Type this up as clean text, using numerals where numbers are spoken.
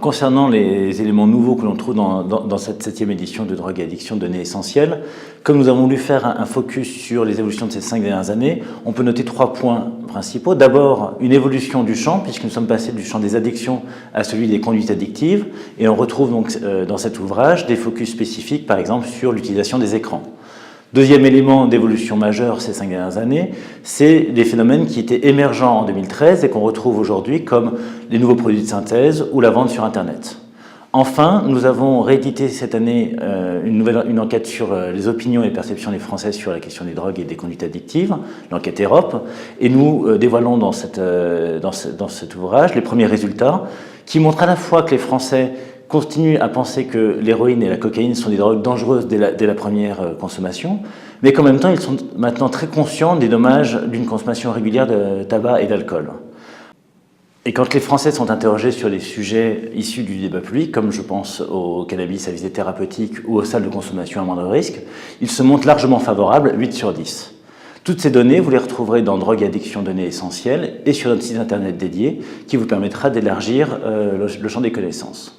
concernant les éléments nouveaux que l'on trouve dans cette 7e édition de Drogue et Addiction, données essentielles, comme nous avons voulu faire un focus sur les évolutions de ces 5 dernières années, on peut noter 3 points principaux. D'abord, une évolution du champ, puisque nous sommes passés du champ des addictions à celui des conduites addictives, et on retrouve donc dans cet ouvrage des focus spécifiques, par exemple, sur l'utilisation des écrans. Deuxième élément d'évolution majeure ces 5 dernières années, c'est des phénomènes qui étaient émergents en 2013 et qu'on retrouve aujourd'hui comme les nouveaux produits de synthèse ou la vente sur Internet. Enfin, nous avons réédité cette année une enquête sur les opinions et perceptions des Français sur la question des drogues et des conduites addictives, l'enquête Europe, et nous dévoilons dans cet ouvrage les premiers résultats qui montrent à la fois que les Français continuent à penser que l'héroïne et la cocaïne sont des drogues dangereuses dès la première consommation, mais qu'en même temps, ils sont maintenant très conscients des dommages d'une consommation régulière de tabac et d'alcool. Et quand les Français sont interrogés sur des sujets issus du débat public, comme je pense au cannabis à visée thérapeutique ou aux salles de consommation à moindre risque, ils se montrent largement favorables, 8 sur 10. Toutes ces données, vous les retrouverez dans Drogue et Addiction, données essentielles et sur notre site internet dédié qui vous permettra d'élargir le champ des connaissances.